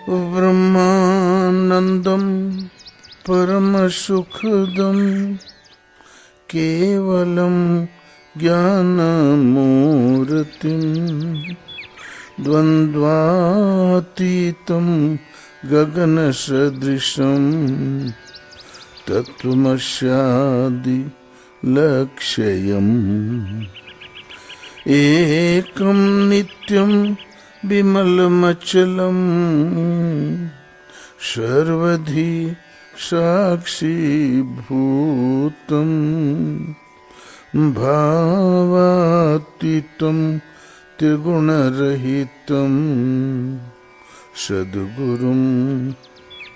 ब्रह्मानंदं परमसुखदं केवलं ज्ञानमूर्तिं द्वन्द्वातीतं गगनसदृशं तत्त्वमस्यादि लक्ष्यम् एकं नित्यं विमलमचलं सर्वधि साक्षीभूतं भावातीतं त्रिगुणरहितं सद्गुरुं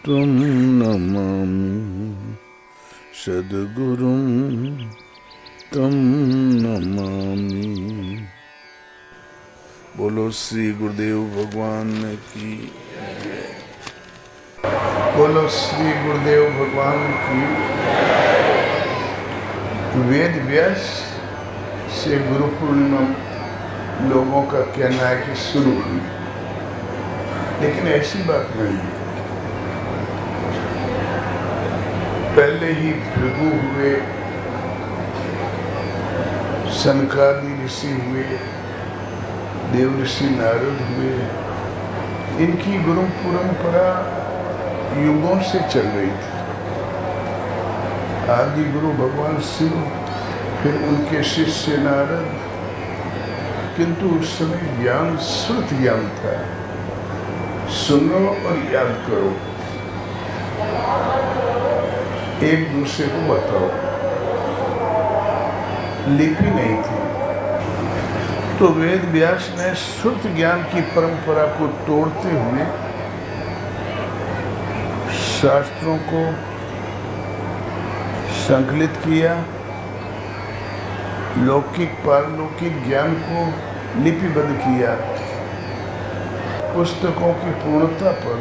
त्वं नमामि सद्गुरुं त्वं नमामि। बोलो श्री गुरुदेव भगवान की जय। बोलो श्री गुरुदेव भगवान की। वेद व्यास से गुरु पूर्णिमा लोगों का कहना है कि शुरू हुई, लेकिन ऐसी बात नहीं है। पहले ही भृगु हुए, सनकादि ऋषि हुए, देव ऋषि नारद हुए। इनकी गुरु परंपरा युगों से चल रही थी। आदि गुरु भगवान शिव, फिर उनके शिष्य नारद। किंतु उस समय ज्ञान श्रुत ज्ञान था, सुनो और याद करो, एक दूसरे को बताओ। लिपि नहीं थी, तो वेद व्यास ने श्रुत ज्ञान की परंपरा को तोड़ते हुए शास्त्रों को संकलित किया, लौकिक पारलौकिक ज्ञान को लिपिबद्ध किया। पुस्तकों की पूर्णता पर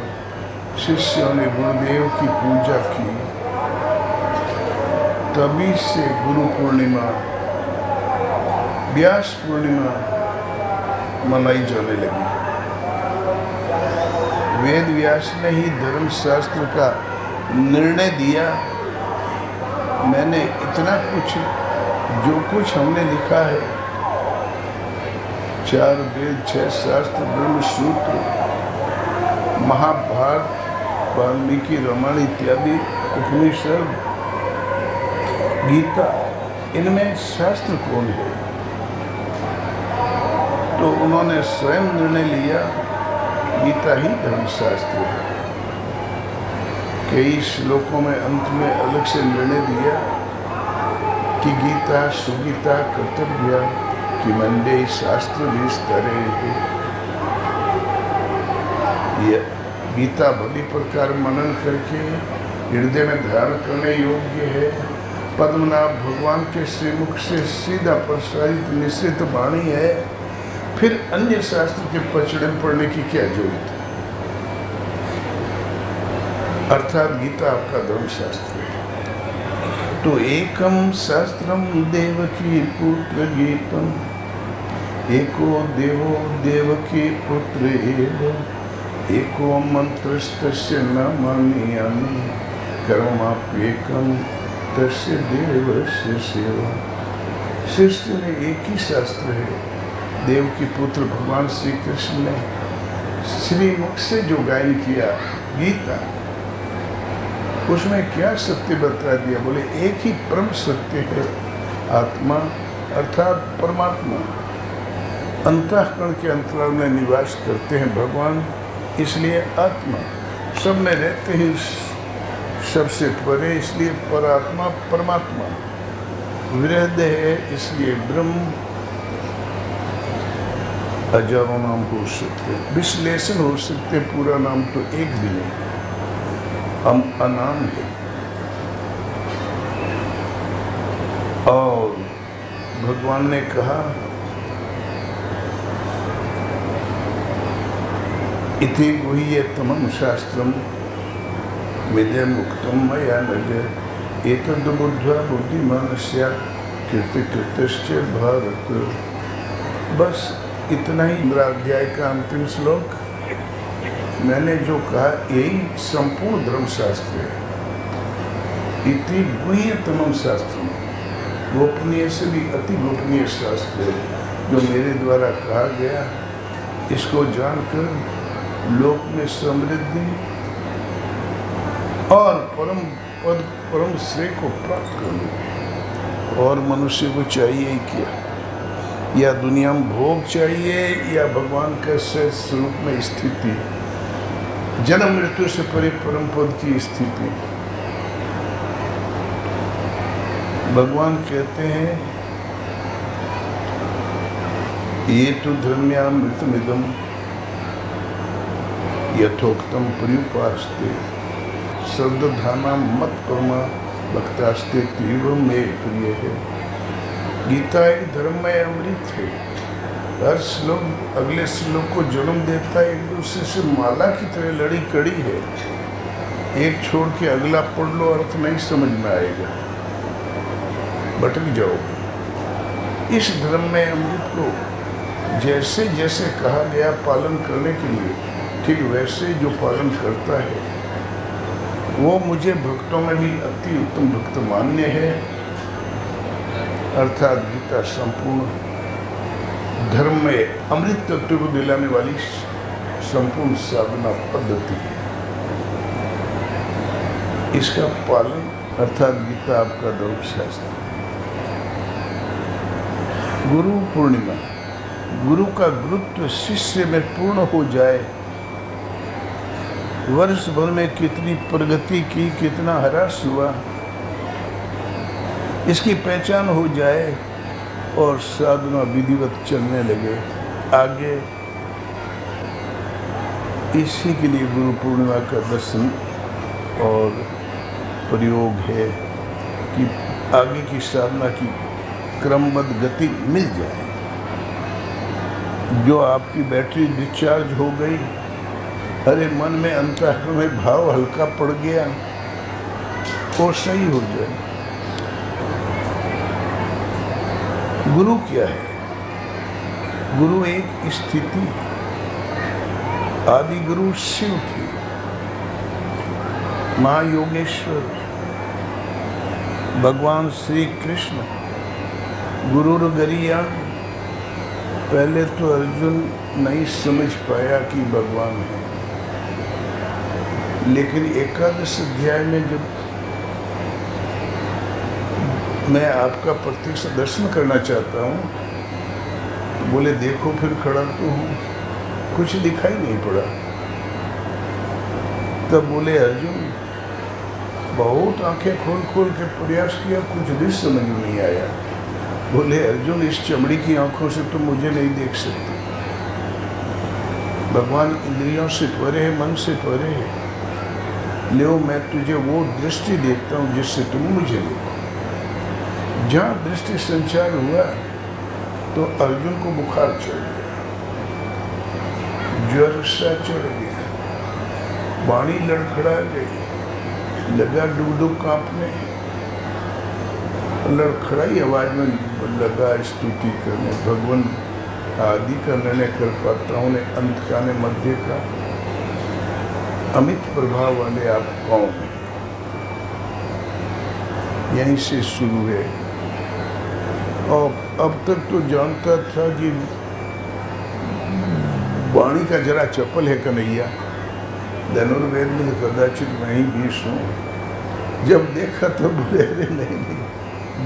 शिष्यों ने गुरुदेव की पूजा की। तभी से गुरु पूर्णिमा, व्यास पूर्णिमा मनाई जाने लगी। वेद व्यास ने ही धर्मशास्त्र का निर्णय दिया। मैंने इतना कुछ, जो कुछ हमने लिखा है, 4 वेद, 6 शास्त्र, ब्रह्मसूत्र, महाभारत, वाल्मीकि रामायण इत्यादि, उपनिषद, गीता, इनमें शास्त्र कौन है? तो उन्होंने स्वयं निर्णय लिया, गीता ही धर्मशास्त्र है। कई श्लोकों में अंत में अलग से निर्णय दिया कि गीता सुगीता कर्तव्य कि मंडे शास्त्र विस्तरे। यह गीता भली प्रकार मनन करके हृदय में धारण करने योग्य है। पद्मनाभ भगवान के श्रीमुख से सीधा प्रसारित निश्चित वाणी है। फिर अन्य शास्त्र के पचड़े पढ़ने की क्या जरूरत है? अर्थात गीता आपका धर्मशास्त्र है। तो एकम शास्त्रम देवकी पुत्र गीतम, एको देवो देवकी पुत्र एव, एको मंत्रस्तस्य नमामि कर्माप्येकम तस्य देवस्य सेवा। सृष्टि में एक ही शास्त्र है। देव की पुत्र भगवान श्री कृष्ण ने श्रीमुख से जो गायन किया गीता, उसमें क्या सत्य बता दिया? बोले एक ही परम सत्य है, आत्मा अर्थात परमात्मा। अंतःकरण के अंतराल में निवास करते हैं भगवान, इसलिए आत्मा। सब में रहते हैं, सबसे परे, इसलिए परात्मा परमात्मा। विरहद है, इसलिए ब्रह्म। हजारों नाम हो सकते, विश्लेषण हो सकते, पूरा नाम तो एक भी नहीं, हम अनाम है। और भगवान ने कहा इति गुह्यतमं शास्त्रम विद्यम मुक्तम मया नघ एतद् बुद्ध्वा बुद्धिमान् स्यात् कीर्तिकृतश्च भारत। बस इतना ही 15 अध्याय का अंतिम श्लोक। मैंने जो कहा यही संपूर्ण धर्मशास्त्र है। इति गुह्यतमम शास्त्र, गोपनीय से भी अति गोपनीय शास्त्र है जो मेरे द्वारा कहा गया। इसको जानकर लोक में समृद्धि और परम पद परम श्रेय को प्राप्त करने, और मनुष्य को चाहिए क्या? या दुनिया में भोग चाहिए या भगवान के स्वरूप में स्थिति, जन्म मृत्यु से परे परम पद की स्थिति। भगवान कहते हैं ये तो धर्म्यामृतमिदं यथोक्तम पर्युपास्ते श्रद्धानां मत परमा भक्तास्ते तीव्र में प्रिय है। गीता एक धर्ममय अमृत है। हर श्लोक अगले श्लोक को जन्म देता है, एक दूसरे से माला की तरह लड़ी कड़ी है। एक छोड़ के अगला पढ़ लो, अर्थ नहीं समझ में आएगा, भटक जाओ। इस धर्ममय अमृत को जैसे जैसे कहा गया पालन करने के लिए, ठीक वैसे जो पालन करता है वो मुझे भक्तों में भी अति उत्तम भक्त मान्य है। अर्थात गीता संपूर्ण धर्म में अमृत तत्व को दिलाने वाली संपूर्ण साधना पद्धति है। इसका पालन अर्थात गीता आपका धर्मशास्त्र। गुरु पूर्णिमा, गुरु का गुरुत्व शिष्य में पूर्ण हो जाए, वर्ष भर में कितनी प्रगति की, कितना ह्रास हुआ, इसकी पहचान हो जाए और साधना विधिवत चलने लगे आगे। इसी के लिए गुरु पूर्णिमा का दर्शन और प्रयोग है कि आगे की साधना की क्रमबद्ध गति मिल जाए। जो आपकी बैटरी डिस्चार्ज हो गई, अरे मन में अंतःकरण में भाव हल्का पड़ गया, वो सही हो जाए। गुरु क्या है? गुरु एक स्थिति, आदि गुरु शिव की, महायोगेश्वर भगवान श्री कृष्ण गुरुर गरिया। पहले तो अर्जुन नहीं समझ पाया कि भगवान है, लेकिन एकादश अध्याय में जब मैं आपका प्रत्यक्ष दर्शन करना चाहता हूँ, तो बोले देखो फिर खड़ा तो हूँ, कुछ दिखाई नहीं पड़ा। तब बोले अर्जुन बहुत आंखें खोल खोल के प्रयास किया, कुछ भी समझ में नहीं आया। बोले अर्जुन इस चमड़ी की आंखों से तुम मुझे नहीं देख सकते। भगवान इंद्रियों से परे है, मन से परे है। ले मैं तुझे वो दृष्टि देता हूँ जिससे तुम मुझे देखो। जहाँ दृष्टि संचार हुआ तो अर्जुन को बुखार चढ़ गया, ज्वर सा चढ़ गया, वाणी लड़खड़ा गई, लगा डुबडुब कांपने, लड़खड़ाई आवाज में लगा स्तुति करने। भगवान आदि का निर्णय कर पात्राओं ने अंत का ने मध्य का अमित प्रभाव वाले आप कौन हैं? यहीं से शुरू है। और अब तक तो जानता था कि वाणी का जरा चपल है कन्हैया, धनुर्वेद में कदाचित मैं ही बीस हूँ। जब देखा तो बोले अरे नहीं,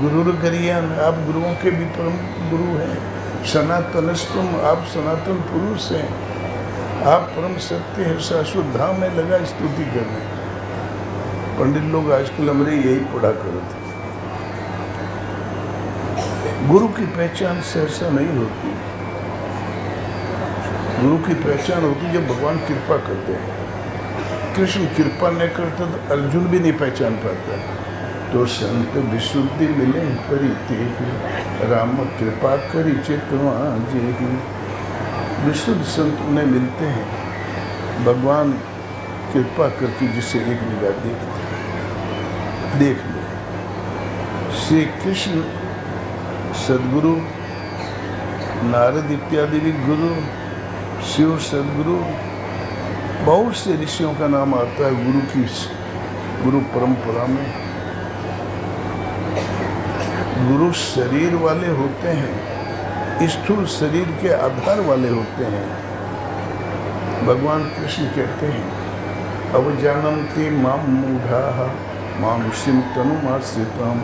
गुरु गरियान, आप गुरुओं के भी परम गुरु हैं। सनातनस्तुम, आप सनातन पुरुष हैं, आप परम सत्य है। शाश्वत धाम में लगा स्तुति करने। पंडित लोग आजकल हमारे यही पढ़ा करते। गुरु की पहचान सहसा नहीं होती। गुरु की पहचान होती जब भगवान कृपा करते हैं। कृष्ण कृपा नहीं करता तो अर्जुन भी नहीं पहचान पाता। तो संत विशुद्धि मिले परिते, राम कृपा करी चितवा जेहि। विशुद्ध संत उन्हें मिलते हैं भगवान कृपा करके, जिसे एक निगाह देख ले। श्री कृष्ण सदगुरु, नारद इत्यादि भी गुरु, शिव सदगुरु, बहुत से ऋषियों का नाम आता है गुरु परंपरा में। गुरु शरीर वाले होते हैं, स्थूल शरीर के आधार वाले होते हैं। भगवान कृष्ण कहते हैं अवजानन्ति मां मूढ़ाः मानुषीं तनुमाश्रितां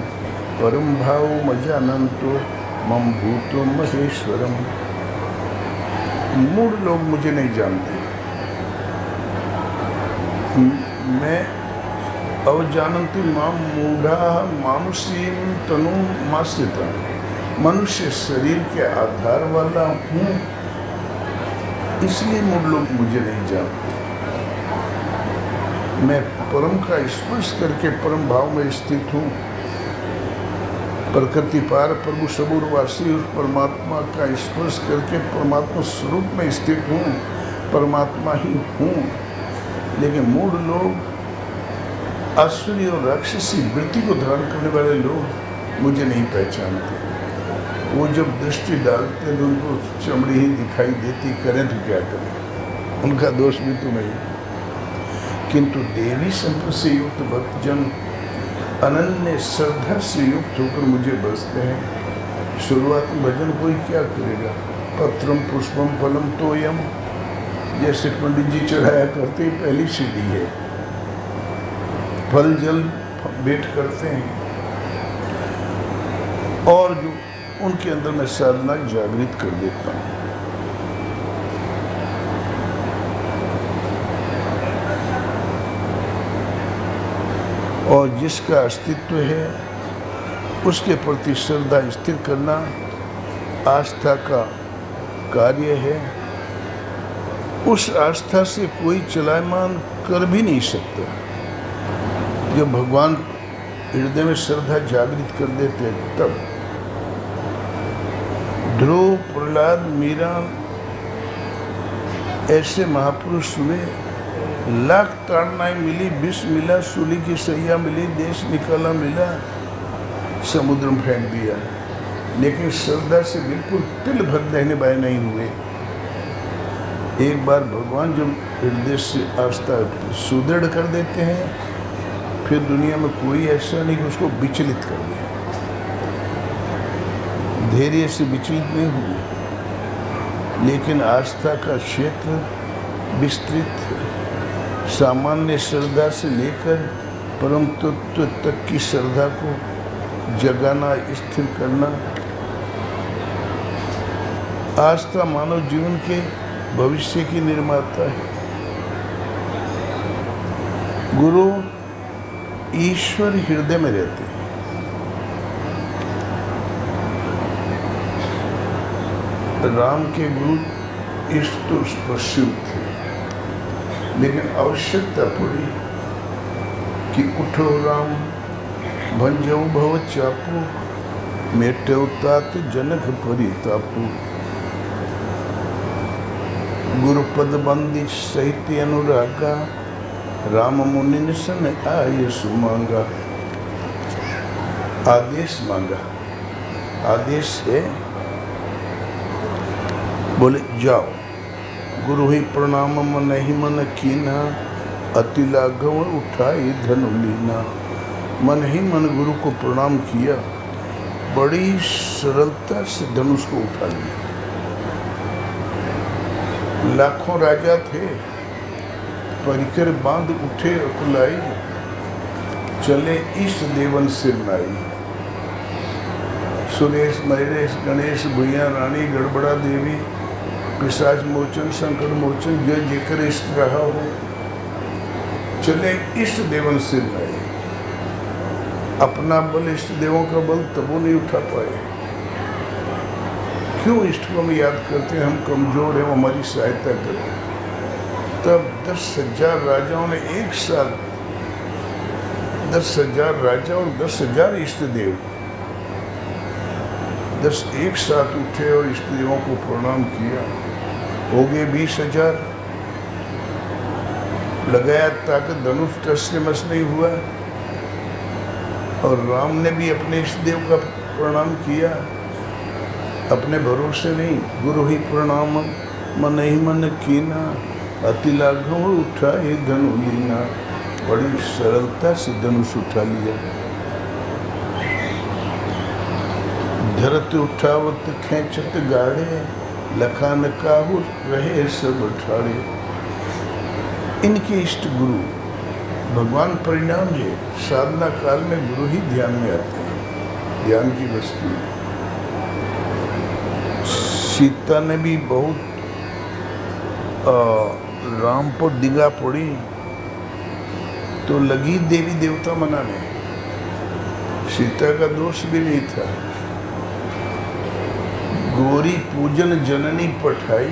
परम भावमजानन्तो मम भूतो महेश्वरम। मूढ़ लोग मुझे नहीं जानते। मैं अवजानन्ति मां मूढ़ाः मानुषीं तनुमाश्रितां, मनुष्य शरीर के आधार वाला हूँ, इसलिए मूढ़ लोग मुझे नहीं जानते। मैं परम का स्पर्श करके परम भाव में स्थित हूँ। प्रकृति पार प्रभु सबूरवासी उस परमात्मा का स्पर्श करके परमात्मा स्वरूप में स्थित हूँ, परमात्मा ही हूँ। लेकिन मूढ़ लोग, आसुरी और राक्षसी वृत्ति को धारण करने वाले लोग मुझे नहीं पहचानते। वो जब दृष्टि डालते हैं तो उनको चमड़ी ही दिखाई देती, करें तो क्या करें, उनका दोष भी तो नहीं। किंतु देवी संपत्ति से युक्त भक्तजन अनन्य श्रद्धा से युक्त होकर मुझे बसते हैं। शुरुआत में भजन कोई क्या करेगा, पत्रम पुष्पम फलम तोयम, जैसे पंडित जी चढ़ाया करते ही पहली सीढ़ी है, फल जल भेंट करते हैं। और जो उनके अंदर मैं साधना जागृत कर देता हूँ। और जिसका अस्तित्व है उसके प्रति श्रद्धा स्थिर करना आस्था का कार्य है। उस आस्था से कोई चलायमान कर भी नहीं सकता। जब भगवान हृदय में श्रद्धा जागृत कर देते हैं तब ध्रुव, प्रहलाद, मीरा ऐसे महापुरुष हुए। लाख ताड़नाएं मिली, विष मिला, सूली की सैया मिली, देश निकाला मिला, समुद्र में फेंक दिया, लेकिन श्रद्धा से बिल्कुल तिल भर रहने बाय नहीं हुए। एक बार भगवान जब हृदय से आस्था सुदृढ़ कर देते हैं, फिर दुनिया में कोई ऐसा नहीं कि उसको विचलित कर दे। धैर्य से विचलित नहीं हुए, लेकिन आस्था का क्षेत्र विस्तृत है। सामान्य श्रद्धा से लेकर परम तत्व तक की श्रद्धा को जगाना, स्थिर करना। आस्था मानव जीवन के भविष्य की निर्माता है। गुरु ईश्वर हृदय में रहते हैं। राम के गुरु इष्ट स्पर्शी थे, लेकिन आवश्यकता पड़ी कि उठो राम भंजो भव चापू, मेटो तात जनक परितापू। गुरुपद बंदी सहित अनुरागा, राम मुनि ने सन आय सुमांगा। आदेश मांगा, आदेश है, बोले जाओ। गुरु ही प्रणाम मन ही मन कीना, अति लाघव उठाई धनु लीना। मन ही मन गुरु को प्रणाम किया, बड़ी सरलता से धनुष को उठा लिया। लाखों राजा थे, परिकर बांध उठे अकुलाई, चले इष्ट देवन सिर नाई। सुरेश, महेश, गणेश, भैया, रानी, गड़बड़ा देवी, पिशाच मोचन, संकट मोचन, जय जेकर इष्ट रहा हो, चले इष्ट देवन सिर नाई। अपना बल इष्ट देवों का बल तबो नहीं उठा पाए। क्यों इष्ट को हम याद करते हैं, हम कमजोर हैं, हमारी सहायता करें। तब 10,000 राजाओं ने एक साथ, 10,000 राजा और 10,000 इष्ट देव 10 एक साथ उठे और इष्ट देवों को प्रणाम किया। हो गए 20,000। लगाया ताकत, धनुष टस से मस नहीं हुआ। और राम ने भी अपने इष्ट देव का प्रणाम किया, अपने भरोसे नहीं। गुरु ही प्रणाम मन ही मन कीना, अति लाघव उठाए धनु लीना, बड़ी सरलता से धनुष उठा लिया। धरत उठावत खेचत गाड़े, लखान काहू रहे सब ठाड़े। इनके इष्ट गुरु भगवान परिणाम है। साधना काल में गुरु ही ध्यान में आते हैं, ध्यान की वस्तु। सीता ने भी बहुत राम पर दिगा पड़ी तो लगी देवी देवता मनाने। सीता का दोष भी नहीं था। गौरी पूजन जननी पठाई।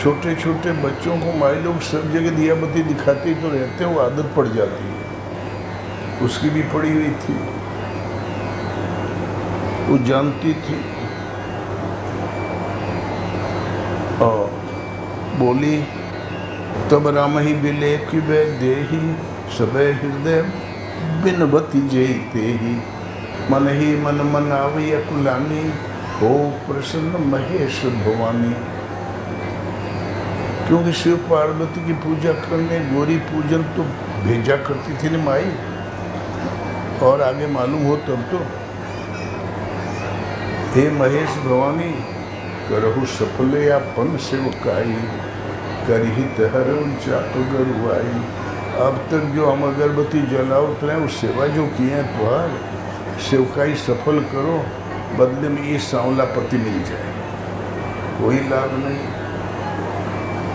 छोटे छोटे बच्चों को माई लोग सब जगह दिया बत्ती दिखाते तो रहते, वो आदत पड़ जाती है। उसकी भी पड़ी हुई थी, वो जानती थी और बोली, तब राम ही बिलेख वे देही, सबे हृदय बिनवती जयते ही। मन ही मन मनावी अकुलानी, हो प्रसन्न महेश भवानी। क्योंकि शिव पार्वती की पूजा करने गौरी पूजन तो भेजा करती थी ना माई, और आगे मालूम हो तब तो। हे महेश भवानी, करहु सफल या पन सेवकाई, करहित हरन चाप गरुआई। अब तक जो हम अगरबत्ती जलावत रहे वो सेवा जो किए हैं तुहार, सेवकाई सफल करो, बदले में ये सांवला पति मिल जाए। कोई लाभ नहीं।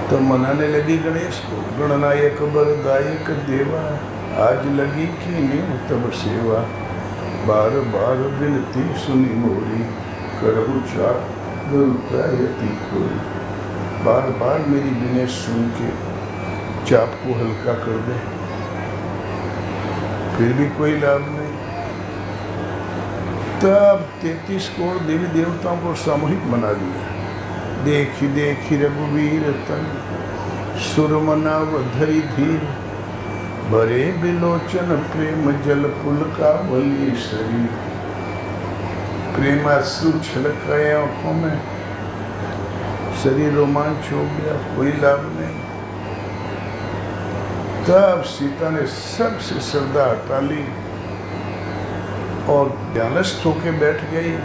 तो मनाने लगी गणेश को, गणनायक बरदायक देवा, आज लगी कि नहीं तब सेवा। बार बार विनती सुनी मोरी, करहु चाप गरुआयति कोरी। बार बार मेरी विनय सुन के चाप को हल्का कर दे, फिर भी कोई लाभ नहीं। तब 33 करोड़ देवी देवताओं को सामूहिक बना दिया। देखी देखी रघुवीर तन, सुरमना धरी धीर, भरे बिलोचन प्रेम जल पुल का बली शरीर। प्रेमाश्रु छलकाए आंखों में, शरीर रोमांच हो गया, कोई लाभ नहीं। तब सीता ने सबसे श्रद्धा हटा ली और ध्यानस्थ होके बैठ गई।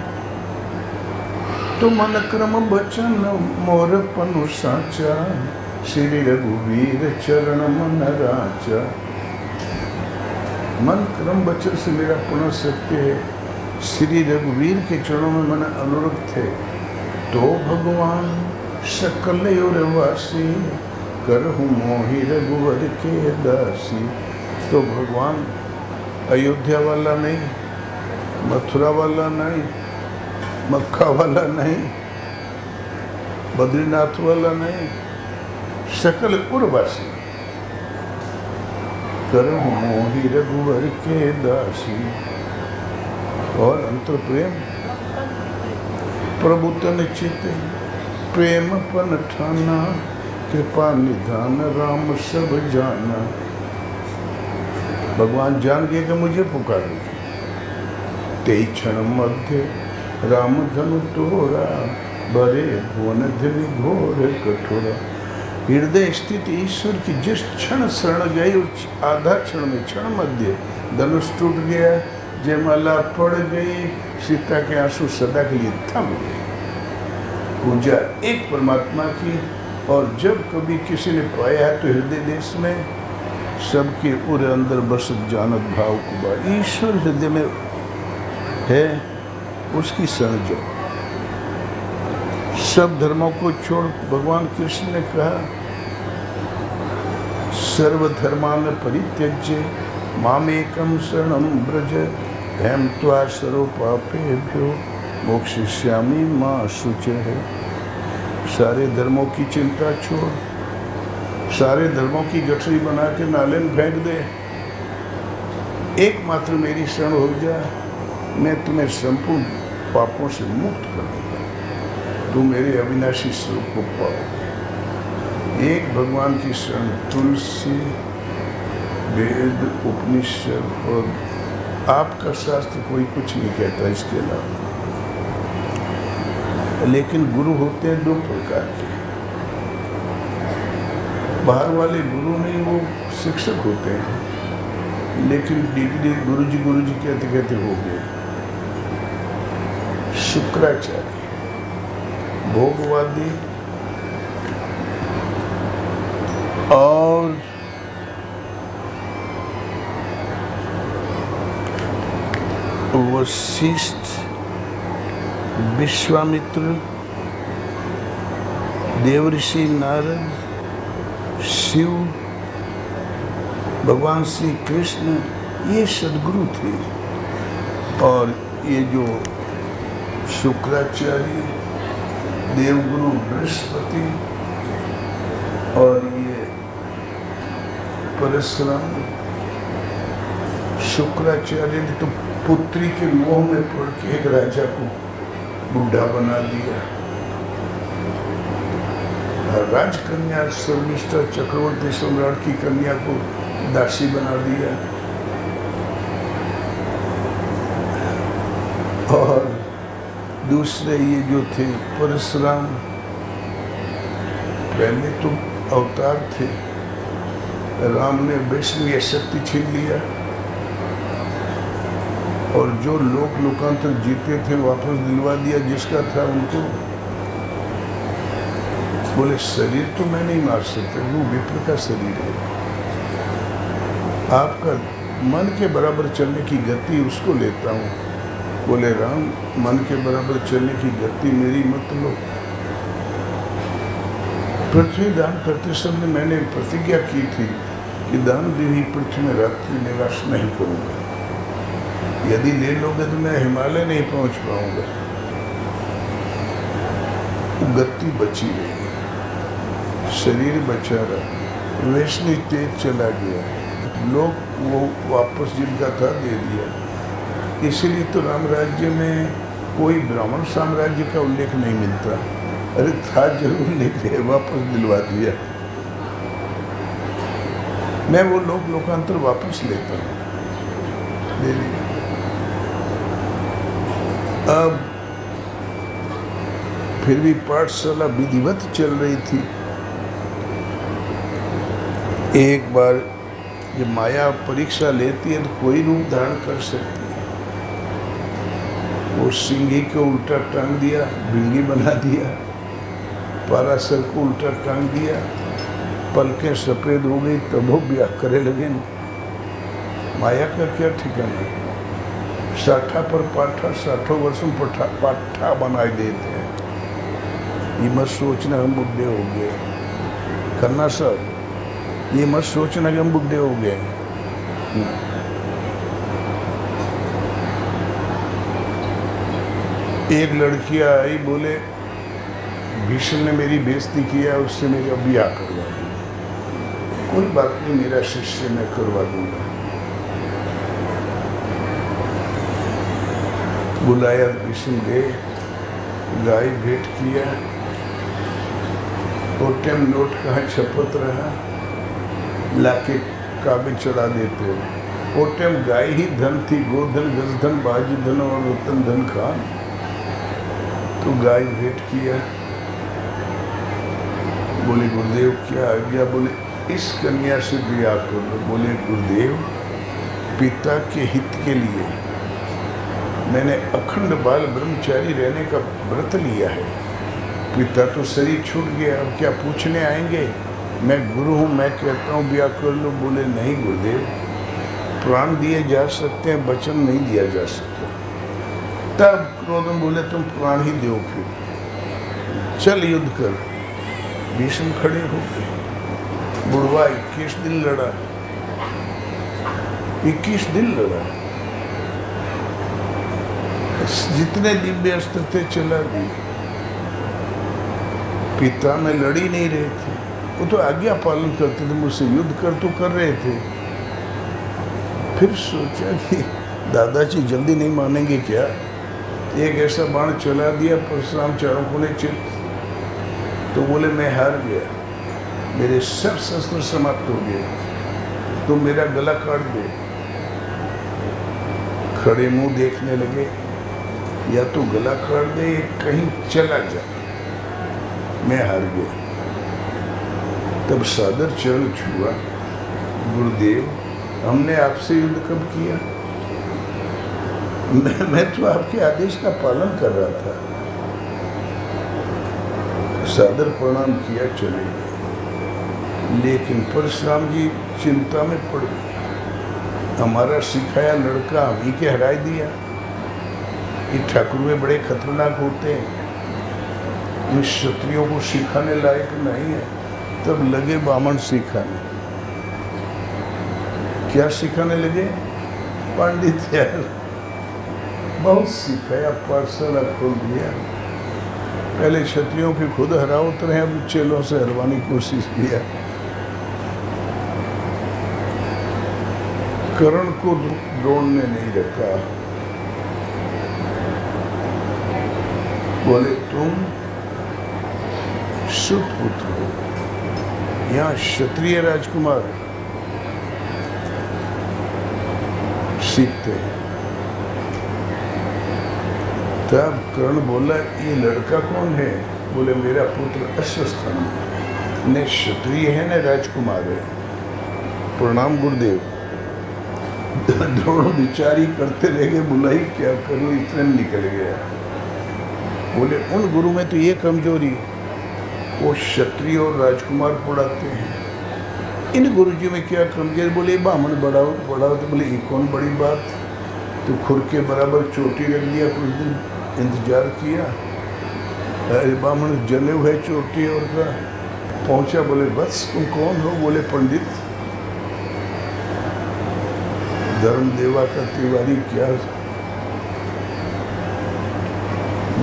तो मन क्रम बचन मोर पनु साचा, श्री रघुवीर चरण मन राचा। मन क्रम बचन से मेरा पुनः सत्य है, श्री रघुवीर के चरणों में मन अनुरक्त है। तो भगवान सकल वासी, करहु मोहि रघुवर के दासी। तो भगवान अयोध्या वाला नहीं, मथुरा वाला नहीं, मक्का वाला नहीं, बद्रीनाथ वाला नहीं, सकल उर्वासी। करहु मोहि रघुवर के दासी। और अंतर प्रेम प्रभु तन चित, प्रेम पन ठाना, कृपा निधान राम सब जाना। भगवान जान गए कि मुझे पुकारोगे। ते क्षण मध्य राम धनु तोरा, बरे भुवन धनि घोर कठोरा। हृदय स्थित ईश्वर की जिस क्षण शरण गई, उस आधा क्षण में, क्षण मध्य धनुष टूट गया, जयमाला पड़ गई, सीता के आंसू सदा के लिए थम गए। पूजा एक परमात्मा की, और जब कभी किसी ने पाया है तो हृदय देश में सबके उर अंदर बसत जानत भाव कुबा। ईश्वर हृदय में है, उसकी शरण जाओ। सब धर्मों को छोड़, भगवान कृष्ण ने कहा, सर्वधर्मान परित्यज्य मामेकं शरणं व्रज, अहं त्वा सर्व पापेभ्यो मोक्षयिष्यामि मा शुचः। सारे धर्मों की चिंता छोड़, सारे धर्मों की गठरी बना के नाले में फेंक दे, एकमात्र मेरी शरण हो जा, मैं तुम्हें संपूर्ण पापों से मुक्त कर दूंगा। तुम मेरे अविनाशी स्वरूप को पाओ। एक भगवान की शरण, तुलसी, वेद, उपनिषद और आपका शास्त्र कोई कुछ नहीं कहता इसके अलावा। लेकिन गुरु होते हैं दो प्रकार के। बाहर वाले गुरु नहीं, वो शिक्षक होते हैं, लेकिन डिग्री गुरु जी कहते कहते हो गए। शुक्राचार्य भोगवादी और वशिष्ठ, विश्वामित्र, देवऋषि नारद, शिव, भगवान श्री कृष्ण, ये सद्गुरु थे। और ये जो शुक्राचार्य, देवगुरु बृहस्पति और ये परशुराम। शुक्राचार्य ने तो पुत्री के मोह में पड़ के एक राजा को बुढ़ा बना दिया, राजकन्या शर्मिष्ठा चक्रवर्ती सम्राट की कन्या को दासी बना दिया। और दूसरे ये जो थे परशुराम, पहले तो अवतार थे, राम ने वैष्णवी शक्ति छीन लिया और जो लोकांतर जीते थे वापस दिलवा दिया जिसका था उनको। बोले शरीर तो मैं नहीं मार सकता, वो विप्र का शरीर है, आपका मन के बराबर चलने की गति उसको लेता हूँ। बोले राम, मन के बराबर चलने की गति मेरी मत लो। पृथ्वी दान करते समय मैंने प्रतिज्ञा की थी कि दान दी हुई पृथ्वी में रात्रि निवास नहीं करूँगा, यदि ले लोगे तो मैं हिमालय नहीं पहुँच पाऊँगा। गति बची रही, शरीर बचा रहा, वैष्णवी तेज चला गया, लोग वो वापस जिनका था दे दिया। इसीलिए तो राम राज्य में कोई ब्राह्मण साम्राज्य का उल्लेख नहीं मिलता। अरे था जरूर, लेकिन वापस दिलवा दिया। मैं वो लोकांतर वापस लेता हूँ, ले लिया। अब फिर भी पाठशाला विधिवत चल रही थी। एक बार ये माया परीक्षा लेती है तो कोई रूप धारण कर सकती है। वो सिंही को उल्टा टांग दिया, भिंगी बना दिया, पारासर को उल्टा टांग दिया, पलकें सफ़ेद हो गई, तब वो ब्याह करे लगे। माया का क्या ठिकाना है? साठा पर पाठा, 60 वर्षों में पाठा बनाए देते हैं। ये मत सोचना हम बुढ़े हो गए, करना सब ये मत सोचना कि हम बुढ़े हो गए। एक लड़की आई, बोले भीष्म ने मेरी बेइज्जती किया, उससे मेरा ब्याह करवा दूँ। कोई बात नहीं, मेरा शिष्य मैं करवा दूंगा। बुलाया, भीष्म गए, गाय भेंट किया, टोटम नोट कहाँ छपत रहा, लाके काबे चढ़ा देते हो। टोटम गाय ही धन थी, गोधन, गजधन, बाजधन और रतन धन खान। तो गाय भेंट किया, बोले गुरुदेव क्या आज्ञा? बोले इस कन्या से ब्याह कर लो। बोले गुरुदेव, पिता के हित के लिए मैंने अखंड बाल ब्रह्मचारी रहने का व्रत लिया है। पिता तो शरीर छूट गया, अब क्या पूछने आएंगे? मैं गुरु हूँ, मैं कहता हूँ ब्याह कर लो। बोले नहीं गुरुदेव, प्राण दिए जा सकते हैं, वचन नहीं दिया जा सकता। तब क्रोध में बोले तुम प्राण ही दो, फिर चल युद्ध कर। भीष्म खड़े हो गए। बुढ़वा 21 दिन लड़ा, 21 दिन लड़ा, जितने दिव्य अस्त्र थे चला दिए। पिता में लड़ ही नहीं रहे थे, वो तो आज्ञा पालन करते थे, मुझसे युद्ध कर तो कर रहे थे। फिर सोचा कि दादाजी जल्दी नहीं मानेंगे क्या? एक ऐसा बाण चला दिया, परशुराम चारों कोने चित। तो बोले मैं हार गया, मेरे सब शस्त्र समाप्त हो गए, तो मेरा गला काट दे। खड़े मुंह देखने लगे, या तो गला काट दे, कहीं चला जा। मैं हार गया। तब सादर चरण छुआ, गुरुदेव हमने आपसे युद्ध कब किया? मैं तो आपके आदेश का पालन कर रहा था। सादर प्रणाम किया, चले गए। लेकिन परशुराम जी चिंता में पड़ गए। हमारा सिखाया लड़का हम ही के हराई दिया। ये ठाकुर में बड़े खतरनाक होते हैं, इन क्षत्रियों को सिखाने लायक नहीं है। तब लगे बामण सिखाने। क्या सिखाने लगे? पंडित यार बहुत सिखाया, पाठशाला खोल दिया। पहले क्षत्रियों के खुद हराओ तो रहे, अब चेलों से हरवाने की कोशिश किया। कर्ण को द्रोण ने नहीं रखा। बोले तुम सुपुत्र हो, यहाँ क्षत्रिय राजकुमार सीखते हैं। तब कर्ण बोला ये लड़का कौन है? बोले मेरा पुत्र अश्वस्थामा, न क्षत्रिय है न राजकुमार है। प्रणाम गुरुदेव। दोनों विचारी करते रह गए, बुलाई क्या करूं, इतने निकल गया। बोले उन गुरु में तो ये कमजोरी, वो क्षत्रिय और राजकुमार पढ़ाते हैं। इन गुरुजी में क्या कमजोरी? बोले बामन बढ़ाओ बढ़ाओ। तो बोले ये कौन बड़ी बात, तो खुर के बराबर चोटी रख दिया। कुछ दिन इंतजार किया, अरे बामन जने हुए चोटी और का पहुंचा। बोले बस तुम कौन हो? बोले पंडित धर्मदेवा का तिवारी। क्या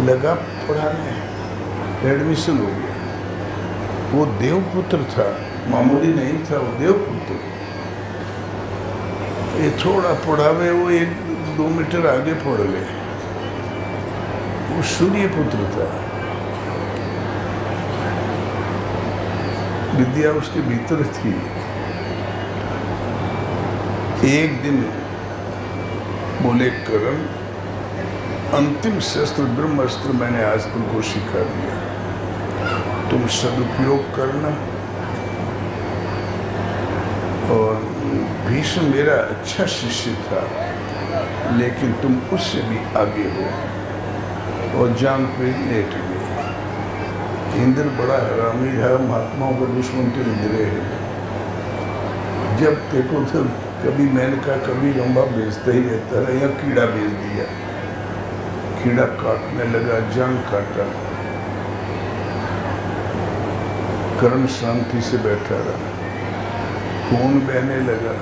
लगा पढ़ाने, एडमिशन हो गया। वो देवपुत्र था, मामूली नहीं था, वो देवपुत्र। ये थोड़ा पढ़ावे, वो 1-2 मीटर आगे पढ़ गए। वो सूर्य पुत्र था, विद्या उसके भीतर थी। एक दिन बोले करण, अंतिम शस्त्र ब्रह्मास्त्र मैंने आज तुमको सिखा दिया, तुम सदुपयोग करना। और भीष्म मेरा अच्छा शिष्य था, लेकिन तुम उससे भी आगे हो। और जान पे लेट गए। इंद्र बड़ा हरामी है, महात्माओं का दुश्मन तो इंद्र है। जब देखो तो कभी मेनका कभी रंभा बेचता ही रहता है, या कीड़ा बेच दिया। कीड़ा काटने लगा, जान काटा। कर्ण शांति से बैठा रहा, खून बहने लगा।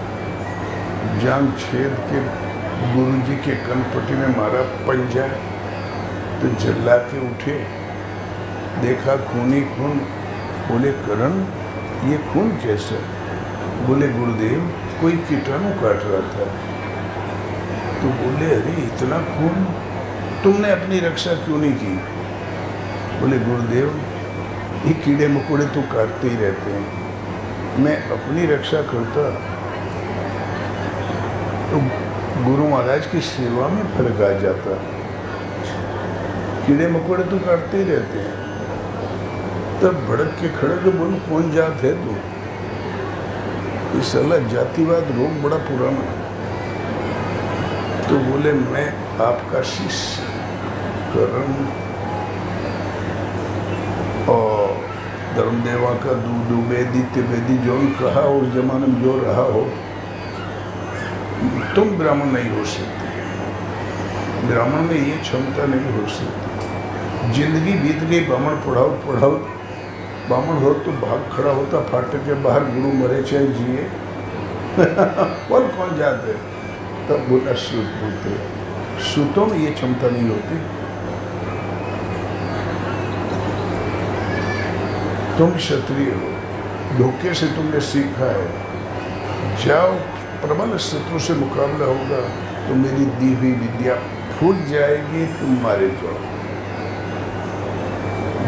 जान छेद के गुरुजी के कनपट्टी में मारा पंजा, तो झल्ला के उठे, देखा खून ही खून। बोले कर्ण ये खून कैसे? बोले गुरुदेव कोई कीटाणु काट रहा था। तो बोले अरे इतना खून, तुमने अपनी रक्षा क्यों नहीं की? बोले गुरुदेव ये कीड़े मकोड़े तो काटते ही रहते हैं, मैं अपनी रक्षा करता तो गुरु महाराज की सेवा में फर्क आ जाता। कीड़े मकोड़े तो काटते ही रहते हैं। तब भड़क के खड़े तो बोल कौन जात है तू? इस साला जातिवाद रोग बड़ा पुराना। तो बोले मैं आपका शिष्य कर्ण, और धर्मदेवा का दूध वेदी त्रिवेदी जो कहा उस जमाने में जो रहा हो, तुम ब्राह्मण नहीं हो सकते। ब्राह्मण में ये क्षमता नहीं हो सकती। जिंदगी बीत गई, ब्राह्मण पढ़ाओ पढ़ाओ। ब्राह्मण हो तो भाग खड़ा होता फाटक के बाहर, गुरु मरे चाहे जिए। कौन जाते है? तब बोला सूत बोलते, सूतों में ये क्षमता नहीं होती। तुम क्षत्रिय हो, धोखे से तुमने सीखा है, जाओ प्रबल शत्रु से मुकाबला होगा तो मेरी दी हुई विद्या फूट जाएगी, तुम मारे जाओ।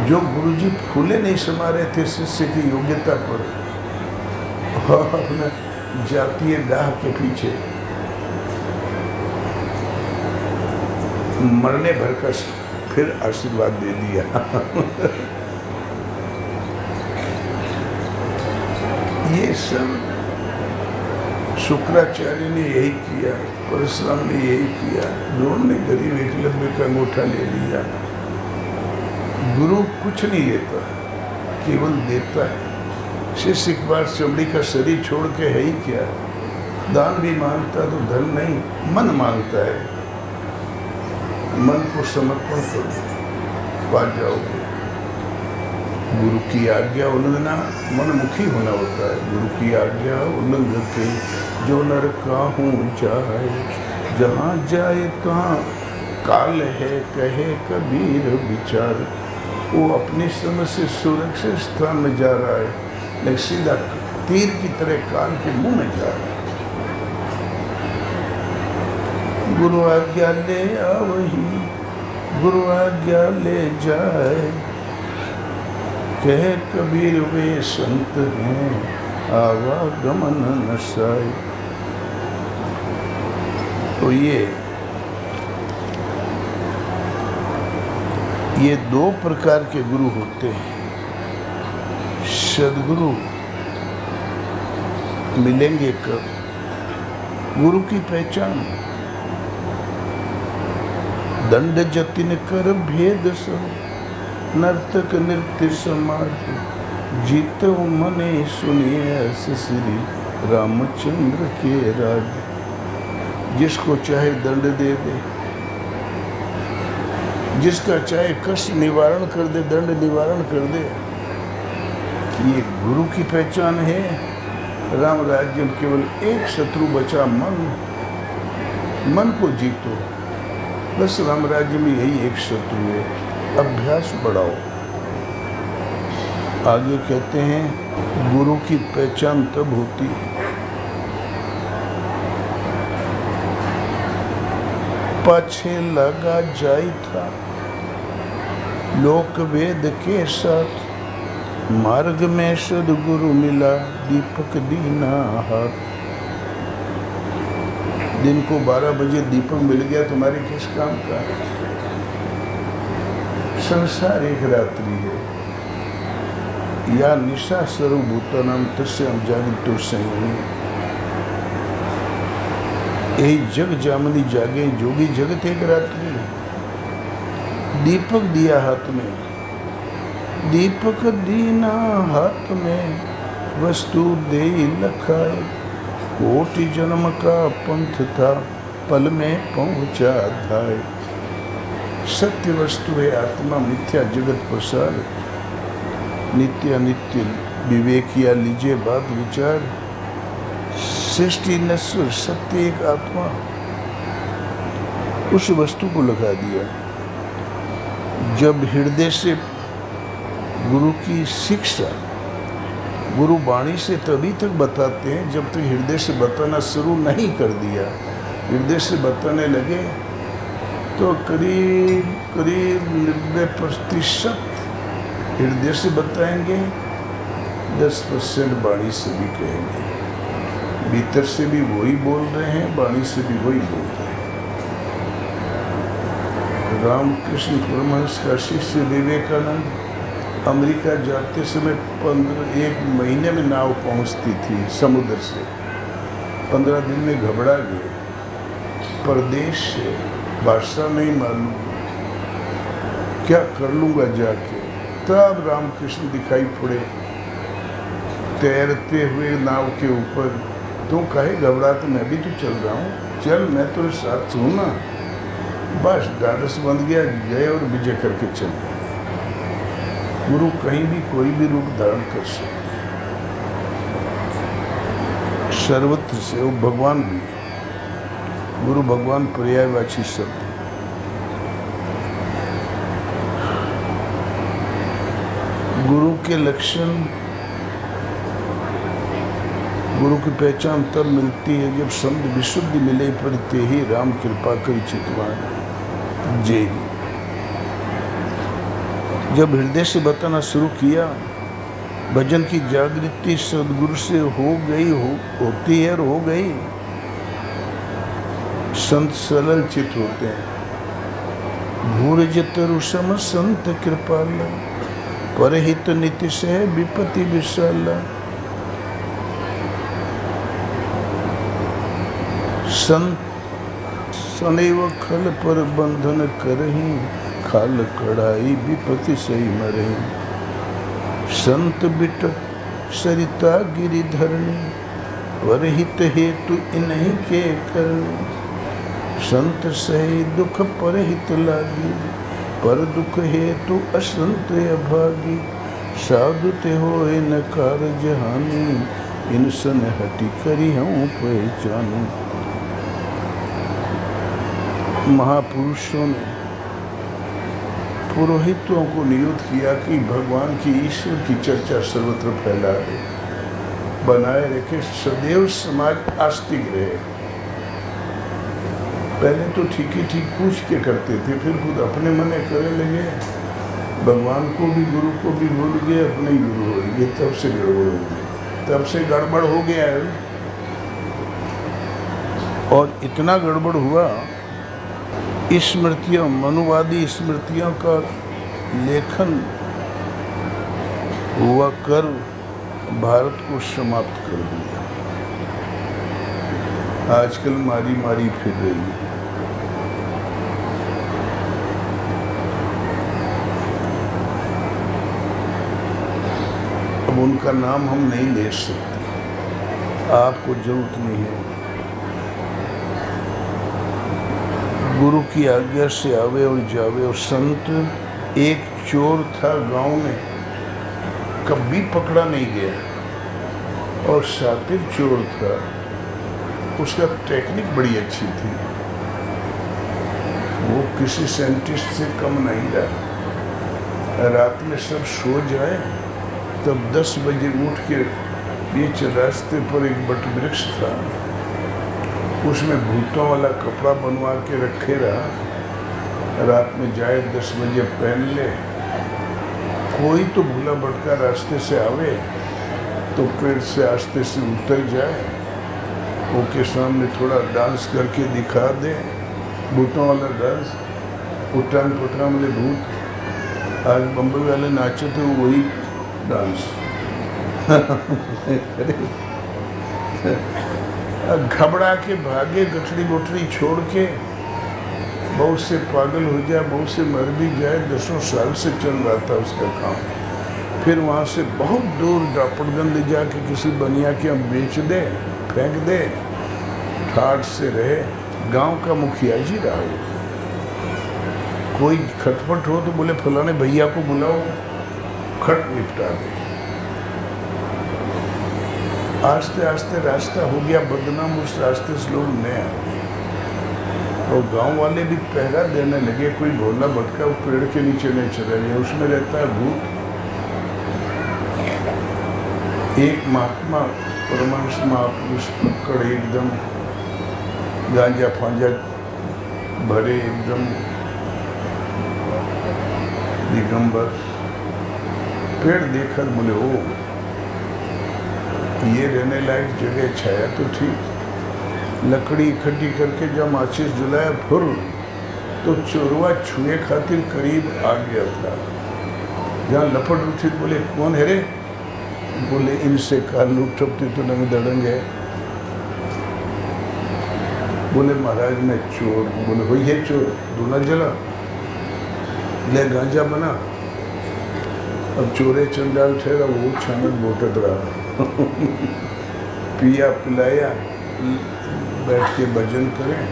जो गुरुजी फूले नहीं समा रहे थे शिष्य की योग्यता पर, अपना जातीय दाह के पीछे मरने भर का फिर आशीर्वाद दे दिया। ये सब शुक्राचार्य ने यही किया, परशुराम ने यही किया, द्रोण ने गरीब एकलव्य का अंगूठा ले लिया। गुरु कुछ नहीं लेता, केवल देता है। शिष्य एक बार चमड़ी का शरीर छोड़ के है ही क्या, दान भी मांगता तो धन नहीं, मन मांगता है। मन को समर्पण करो, पा जाओगे। गुरु की आज्ञा उल्लंघना मनमुखी होना होता है। गुरु की आज्ञा उल्लंघन के जो नर काहूँ जाए, जहाँ जाए तहाँ काल है कहे कबीर विचार। वो अपनी समझ से सुरक्षित स्थान में जा रहा है, लेकिन सीधा तीर की तरह काल के मुंह में जा रहा है। गुरु आज्ञा ले आवही, गुरु आज्ञा ले जाए, कहे कबीर वे संत हैं आवागमन नसाए। तो ये दो प्रकार के गुरु होते हैं। सद्गुरु मिलेंगे कब? गुरु की पहचान दंड जतिन कर भेद सब, नर्तक नृत्य समाज, जीतो मने सुनिए श्री रामचंद्र के राज। जिसको चाहे दंड दे दे, जिसका चाहे कष्ट निवारण कर दे, दंड निवारण कर दे। ये गुरु की पहचान है। राम राज्य में केवल एक शत्रु बचा, मन को जीतो। बस राम राज्य में यही एक शत्रु है, अभ्यास बढ़ाओ। आगे कहते हैं गुरु की पहचान तब होती है पाछे लगा जाई था लोक वेद के साथ, मार्ग में सद्गुरु मिला दीपक दीना हाथ। दिन को 12 बजे दीपक मिल गया, तुम्हारे किस काम का? संसार एक रात्रि है। या निशा सर्वभूतानां तस्यां जागरितो संयमी। यही जग जामनी जागे जोगी जगत एक रात्रि। दीपक दिया हाथ में, दीपक दीना हाथ में, वस्तु दे लखाए। कोटि जन्म का पंथ था, पल में पहुंचा धाय। सत्य वस्तु है आत्मा, मिथ्या जगत प्रसार। नित्य अनित्य विवेक या लीजिए बात विचार। सृष्टि नश्वर, सत्य एक आत्मा। उस वस्तु को लगा दिया। जब हृदय से गुरु की शिक्षा, गुरु वाणी से तभी तक बताते हैं जब तक हृदय से बताना शुरू नहीं कर दिया। हृदय से बताने लगे तो करीब 90% हृदय से बताएंगे, 10% वाणी से भी कहेंगे। भीतर से भी वही बोल रहे हैं, वाणी से भी वही बोल रहे हैं। रामकृष्ण परमहंस का शिष्य विवेकानंद अमेरिका जाते समय 1 महीने में नाव पहुंचती थी समुद्र से। 15 दिन में घबरा गए। परदेश से, भाषा नहीं मालूम, क्या कर लूँगा जाके। तब रामकृष्ण दिखाई पड़े तैरते हुए नाव के ऊपर। तू कहे घबराते, मैं भी तो चल रहा हूँ, चल मैं तो साथ हूँ ना। बस ढाढ़स बंध गया, गए और विजय करके चल गए। गुरु कहीं भी कोई भी रूप धारण कर सकते, सर्वत्र से। वो भगवान भी, गुरु भगवान पर्यायवाची शब्द। गुरु के लक्षण, गुरु की पहचान तब मिलती है जब शब्द विशुद्धि मिले पर ते ही राम कृपा करी चितवान जय। जब हृदय से बताना शुरू किया, भजन की जागृति सदगुरु से होती है और हो गई। संत सरल चित होते हैं। भूर जतरु सम संत कृपाला, परहित नीति से विपत्ति विशाला। संत सदैव खल पर बंधन करही, खाल कड़ाई विपति सही मरही। संत बिट सरिता गिरिधरणी, वरहित हेतु इन्हीं के करणी। संत सही दुख पर हित लागी, पर दुख हेतु असंत अभागी। साधु ते होए न कारज हानि, इनसन हटि करी हूँ पहचानू। महापुरुषों ने पुरोहितों को नियुक्त किया कि भगवान की ईश्वर की चर्चा सर्वत्र फैला दे, बनाए रखे, सदैव समाज आस्तिक रहे। पहले तो ठीक ही ठीक पूछ के करते थे, फिर खुद अपने मने करने लगे, भगवान को भी गुरु को भी भूल गए, अपने ही गुरु हो गए। तब से गड़बड़ हो गई, तब से गड़बड़ हो गया है। और इतना गड़बड़ हुआ, स्मृतियाँ, मनुवादी स्मृतियों का लेखन हुआ कर भारत को समाप्त कर दिया। आजकल मारी मारी फिर रही है। अब उनका नाम हम नहीं ले सकते, आपको जरूरत नहीं है। गुरु की आज्ञा से आवे और जावे। और संत एक चोर था गांव में, कभी पकड़ा नहीं गया और शातिर चोर था। उसका टेक्निक बड़ी अच्छी थी, वो किसी साइंटिस्ट से कम नहीं रहा। रात में सब सो जाए तब 10 बजे उठ के बीच रास्ते पर एक बट वृक्ष था, उसमें भूतों वाला कपड़ा बनवा के रखे रहा। रात में जाए 10 बजे पहन ले, कोई तो भूला भटका रास्ते से आवे तो पेड़ से आस्ते से उतर जाए, वो के सामने थोड़ा डांस करके दिखा दे, भूतों वाला डांस। उठान पुटान वाले भूत आज बम्बई वाले नाचे थे, वही डांस। घबरा के भागे, गठड़ी गुठड़ी छोड़ के। बहुत से पागल हो जाए, बहुत से मर भी जाए। 10 साल से चल रहा था उसका काम। फिर वहाँ से बहुत दूर डापड़गन ले जाके किसी बनिया के हम बेच दे, फेंक दे। ठाठ से रहे, गांव का मुखिया जी रहा हो। कोई खटपट हो तो बोले फलाने भैया को बुलाओ, खट निपटा दे। आस्ते आस्ते रास्ता हो गया बदनाम, उस रास्ते से लोग नए आए और गांव वाले भी पहरा देने लगे। कोई भोला भटका पेड़ के नीचे नहीं चला गया, उसमें रहता है भूत। एक महात्मा परमहंस महापुरुष पकड़ एकदम गांजा फांजा भरे, एकदम दिगंबर। पेड़ देखकर बोले ओ ये रहने लायक जगह, छाया तो ठीक। लकड़ी इकट्ठी करके जब माचिस जलाया फुर, तो चोरवा छुए खातिर करीब आ गया था। जहाँ लपट उठी बोले कौन है रे? बोले इनसे काल लुटपती तो नंग दड़ंगे। बोले महाराज मैं चोर। बोले वही है चोर, दूना जला ले गांजा बना। अब चोरे चंडाल ठहरा, वो छानक बोटत रहा। पिया पिलाया, बैठ के भजन करें।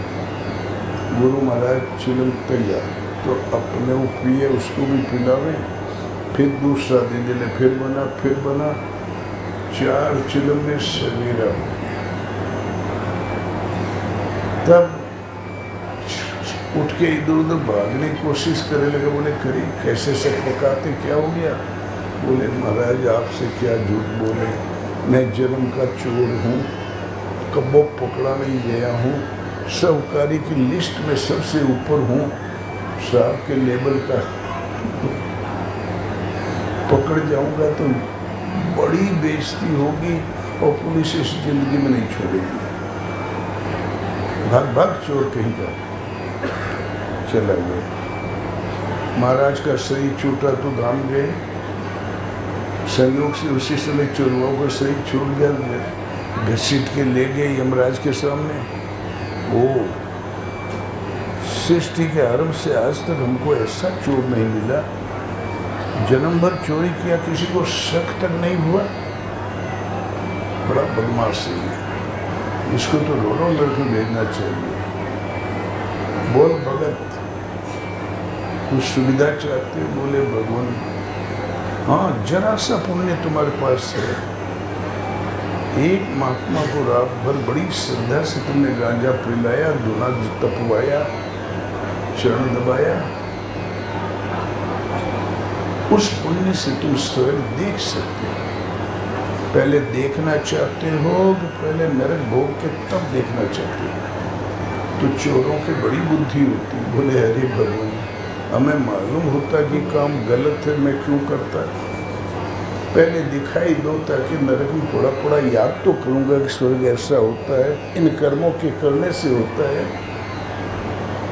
गुरु महाराज चिलम तैयार, तो अपने वो पिए उसको भी पिलावें, फिर दूसरा दे दिले, फिर बना 4 चिलम में सवेरा। तब उठ के इधर उधर भागने की कोशिश करने लगे। बोले करी कैसे से पकाते, क्या हो गया? बोले महाराज आपसे क्या झूठ बोले, मैं जन्म का चोर हूँ, कब्बो पकड़ा नहीं गया हूँ, सबकारी की लिस्ट में सबसे ऊपर हूँ, साहब के लेवल का। पकड़ जाऊंगा तो बड़ी बेइज्जती होगी और पुलिस इस जिंदगी में नहीं छोड़ेगी। भाग भाग चोर कहीं का चला गया। महाराज का शरीर छूटा तो धाम गए। संयोग से उसी समय चोरवाओं का शरीर छूट गया, घसीट के ले गए यमराज के सामने। ओ सृष्टि के आरंभ से आज तक हमको ऐसा चोर नहीं मिला, जन्म भर चोरी किया, किसी को शक तक नहीं हुआ। बड़ा बदमाश है, इसको तो रोडों लड़के भेजना चाहिए। बोल भगत, कुछ सुविधा चाहते हो? बोले भगवान हाँ, जरा सा पुण्य तुम्हारे पास है। एक महात्मा को रात भर बड़ी श्रद्धा से तुमने गांजा पिलाया, धुना तपवाया, चरण दबाया, उस पुण्य से तुम स्वर्ग देख सकते हो। पहले देखना चाहते हो कि पहले नरक भोग के तब देखना चाहते हो? तो चोरों की बड़ी बुद्धि होती। बोले अरे भगवान, हमें मालूम होता कि काम गलत है, मैं क्यों करता? पहले दिखाई दो ताकि नरक में थोड़ा थोड़ा याद तो करूँगा कि स्वर्ग ऐसा होता है, इन कर्मों के करने से होता है।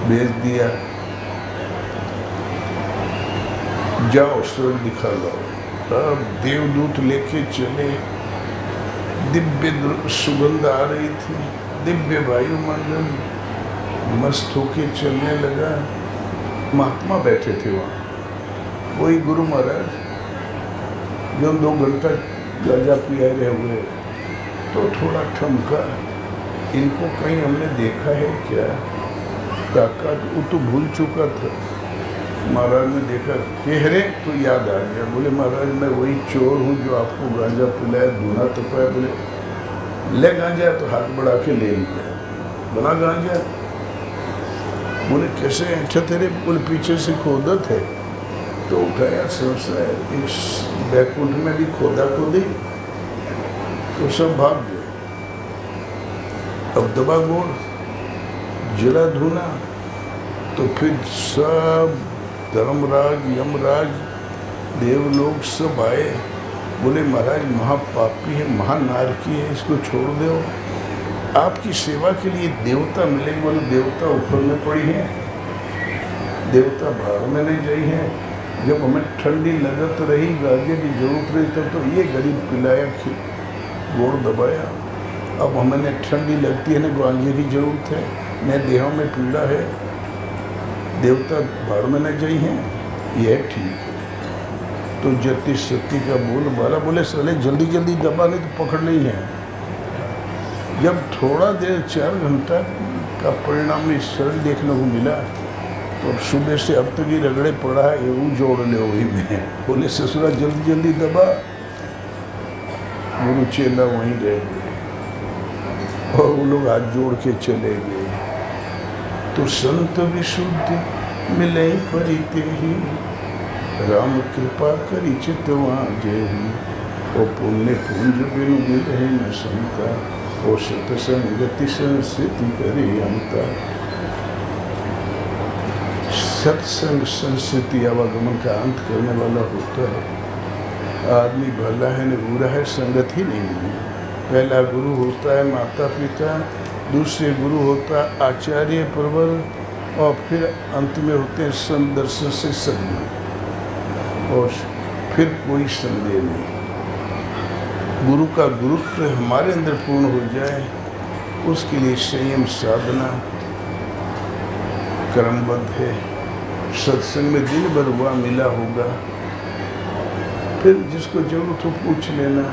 भेज दिया, जाओ स्वर्ग दिखा लाओ। अब देवदूत लेके चले, दिव्य सुगंध आ रही थी, दिव्य वायुमंडल, मस्त होके चलने लगा। महात्मा बैठे थे वहाँ, वही गुरु महाराज जो 2 घंटा गांजा पिया रहे हुए। तो थोड़ा ठमका, इनको कहीं हमने देखा है क्या? काका वो तो भूल चुका था। महाराज ने देखा, कह रहे तो याद आ गया। बोले महाराज मैं वही चोर हूँ जो आपको गांजा पिलाया, धुना तपाया। बोले ले गांजा, तो हाथ बढ़ा के ले लिया, बना गांजा। बोले कैसे ऐठा तेरे? बोले पीछे से खोदत है। तो उठाया, समझा इस बैकुंठ में भी खोदा खोदी, तो सब भाग गए। अब दबा गोड़, जला धुना, तो फिर सब धर्मराज, यमराज, देवलोग सब आए। बोले महाराज महापापी है, महानारकी है, इसको छोड़ दो, आपकी सेवा के लिए देवता मिलेंगे। बोले देवता ऊपर में पड़ी है, देवता बाहर में नहीं जाई है। जब हमें ठंडी लगत रही, गांजे की जरूरत रही, तब तो ये गरीब पिलाया, गोड़ दबाया। अब हमें ठंडी लगती है ना, गांजे की जरूरत है, न देहों में पीड़ा है, देवता बाढ़ में न जाई हैं, यह ठीक है। तो जति शक्ति का बोल बाला। बोले साले जल्दी जल्दी दबा नहीं तो पकड़ नहीं है। जब थोड़ा देर 4 घंटा का परिणाम इस शरण देखने को मिला, तो सुबह से अब तक ही रगड़े पड़ा है, ये जोड़ ले वही में। बोले ससुरा जल्दी जल्दी दबा। गुरु चेला वहीं रह गए और वो लोग हाथ जोड़ के चले गए। तो संत विशुद्ध मिले परिते ही, राम कृपा करी चितवा जेहि। ओ पुण्य पुंज बिनु मिले न संता, ओ सतसंगति संस्कृति करे अंता। सत्संग संस्कृति आवागमन का अंत करने वाला होता है। आदमी भला है न बुरा है, संगत ही नहीं मिली। पहला गुरु होता है माता पिता, दूसरे गुरु होता आचार्य प्रवर, और फिर अंत में होते हैं संत दर्शन से सद्गुरु, और फिर कोई संदेह नहीं। गुरु का गुरुत्व हमारे अंदर पूर्ण हो जाए, उसके लिए संयम साधना क्रमबद्ध है। सत्संग में दिन भर हुआ मिला होगा, फिर जिसको जरूरत हो पूछ लेना।